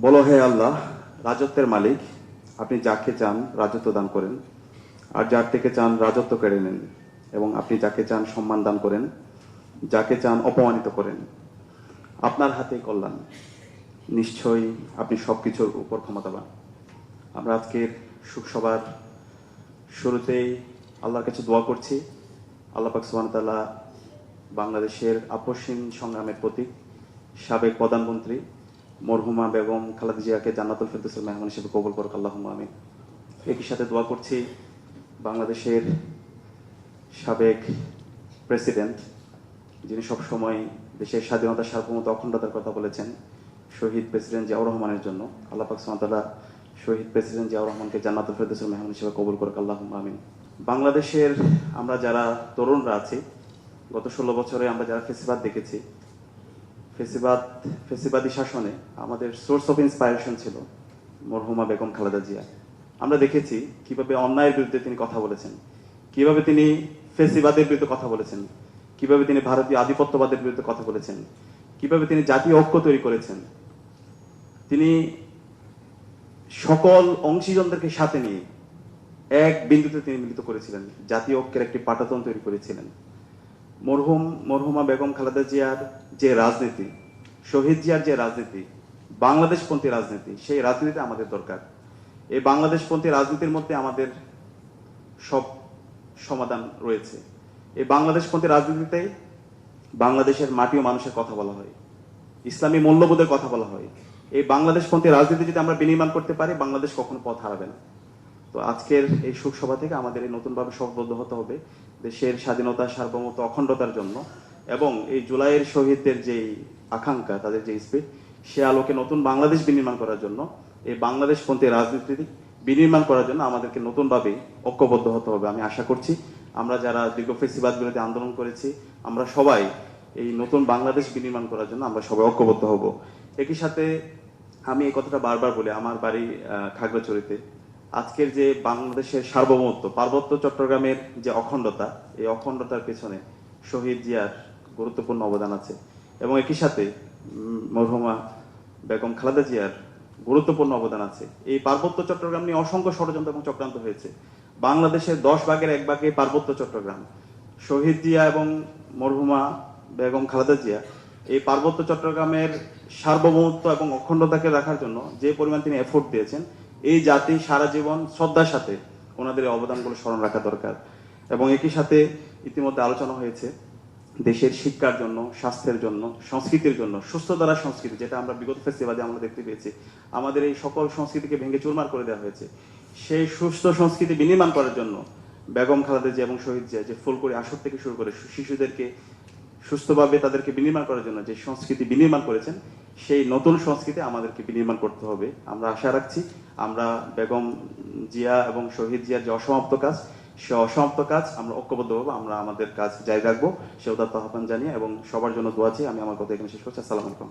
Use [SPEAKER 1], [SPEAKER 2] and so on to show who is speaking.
[SPEAKER 1] বলো হে আল্লাহ, রাজত্বের মালিক, আপনি যাকে চান রাজত্ব দান করেন, আর যার থেকে চান রাজত্ব কেড়ে নেন, এবং আপনি যাকে চান সম্মান দান করেন, যাকে চান অপমানিত করেন। আপনার হাতেই কল্যাণ। নিশ্চয়ই আপনি সবকিছুর উপর ক্ষমতাবান। আমরা আজকের সুখসভার শুরুতেই আল্লাহর কাছে দোয়া করছি। আল্লাহ পাক সুবহানাহু ওয়া তাআলা বাংলাদেশের আপসহীন সংগ্রামের প্রতীক সাবেক প্রধানমন্ত্রী মরহুমা বেগম খালেদা জিয়াকে জান্নাতুল ফেরদৌসের মেহমান হিসেবে কবুল করুক, আল্লাহুম্মা আমিন। একই সাথে দোয়া করছি বাংলাদেশের সাবেক প্রেসিডেন্ট, যিনি সবসময় দেশের স্বাধীনতা, সার্বভৌমত্ব, অখণ্ডতার কথা বলেছেন, শহীদ প্রেসিডেন্ট জিয়াউর রহমানের জন্য আল্লাহ পাক সুবহানাহু ওয়া তাআলা শহীদ প্রেসিডেন্ট জিয়াউর রহমানকে জান্নাতুল ফেরদৌসের মেহমান হিসেবে কবুল করুক, আল্লাহুম্মা আমিন। বাংলাদেশের আমরা যারা তরুণরা আছি, গত 16 বছরে আমরা যারা ফেসিবাদ দেখেছি, ফেসিবাদী শাসনে আমাদের সোর্স অফ ইন্সপায়ারেশন ছিল মরহুমা বেগম খালেদা জিয়া। আমরা দেখেছি কিভাবে অন্যায়ের বিরুদ্ধে তিনি কথা বলেছেন, কিভাবে তিনি ফেসিবাদের বিরুদ্ধে কথা বলেছেন, কিভাবে তিনি ভারতীয় আধিপত্যবাদের বিরুদ্ধে কথা বলেছেন, কিভাবে তিনি জাতীয় ঐক্য তৈরি করেছেন। তিনি সকল অংশীজনদেরকে সাথে নিয়ে এক বিন্দুতে তিনি মিলিত করেছিলেন, জাতীয় ঐক্যের একটি পাটাতন তৈরি করেছিলেন। মরহুমা বেগম খালেদা জিয়ার যে রাজনীতি, শহীদ জিয়ার যে রাজনীতি, বাংলাদেশপন্থী রাজনীতি, সেই রাজনীতিতে আমাদের দরকার। এই বাংলাদেশপন্থী রাজনীতির মধ্যে আমাদের সব সমাধান রয়েছে। এই বাংলাদেশপন্থী রাজনীতিতে বাংলাদেশের মাটি ও মানুষের কথা বলা হয়, ইসলামী মূল্যবোধের কথা বলা হয়। এই বাংলাদেশপন্থী রাজনীতি যদি আমরা বিনির্মাণ করতে পারি, বাংলাদেশ কখনো পথ হারাবে না। তো আজকের এই সুখসভা থেকে আমাদের এই নতুনভাবে শপথবদ্ধ হতে হবে দেশের স্বাধীনতা, সার্বভৌমত্ব, অখণ্ডতার জন্য, এবং এই জুলাইয়ের শহীদদের যেই আকাঙ্ক্ষা, তাদের যে স্পিড, সে আলোকে নতুন বাংলাদেশ বিনির্মাণ করার জন্য, এই বাংলাদেশপন্থী রাজনীতি বিনির্মাণ করার জন্য আমাদেরকে নতুনভাবে ঐক্যবদ্ধ হতে হবে। আমি আশা করছি আমরা যারা দীর্ঘ ফেসিবাদ বিরোধী আন্দোলন করেছি, আমরা সবাই এই নতুন বাংলাদেশ বিনির্মাণ করার জন্য আমরা সবাই ঐক্যবদ্ধ হব। একই সাথে আমি এই কথাটা বারবার বলি, আমার বাড়ি খাগড়াছড়িতে। আজকের যে বাংলাদেশের সার্বভৌমত্ব, পার্বত্য চট্টগ্রামের যে অখণ্ডতা, এই অখণ্ডতার পেছনে শহীদ জিয়ার গুরুত্বপূর্ণ অবদান আছে, এবং একই সাথে মরহুমা বেগম খালেদা জিয়ার গুরুত্বপূর্ণ অবদান আছে। এই পার্বত্য চট্টগ্রাম নিয়ে অসংখ্য ষড়যন্ত্র এবং চক্রান্ত হয়েছে। বাংলাদেশের 10 ভাগের 1 ভাগে পার্বত্য চট্টগ্রাম। শহীদ জিয়া এবং মরহুমা বেগম খালেদা জিয়া এই পার্বত্য চট্টগ্রামের সার্বভৌমত্ব এবং অখণ্ডতাকে রাখার জন্য যে পরিমাণ তিনি এফোর্ট দিয়েছেন, এই জাতি সারা জীবন শ্রদ্ধার সাথে ওনাদের এই অবদানগুলো স্মরণ রাখা দরকার। এবং একই সাথে ইতিমধ্যে আলোচনা হয়েছে দেশের শিক্ষার জন্য, স্বাস্থ্যের জন্য, সংস্কৃতির জন্য, সুস্থ দ্বারা সংস্কৃতি, যেটা আমরা বিগত ফেস্টিভ্যালে আমরা দেখতে পেয়েছি, আমাদের এই সকল সংস্কৃতিকে ভেঙে চুরমার করে দেওয়া হয়েছে। সেই সুস্থ সংস্কৃতি বিনির্মাণ করার জন্য বেগম খালেদা জিয়া এবং শহীদ জিয়া যে ফুলকড়ি আসর থেকে শুরু করে শিশুদেরকে সুস্থভাবে তাদেরকে বিনির্মাণ করার জন্য যে সংস্কৃতি বিনির্মাণ করেছেন, সেই নতুন সংস্কৃতি আমাদেরকে বিনির্মাণ করতে হবে। আমরা আশা রাখছি আমরা বেগম জিয়া এবং শহীদ জিয়ার যে অসমাপ্ত কাজ, সে অসমাপ্ত কাজ আমরা ঐক্যবদ্ধভাবে আমরা আমাদের কাজ জারি রাখবো, সে উদাত্ত আহ্বান জানিয়ে এবং সবার জন্য দোয়া চেয়ে আমি আমার কথা এখানে শেষ করছি। আসসালামু আলাইকুম।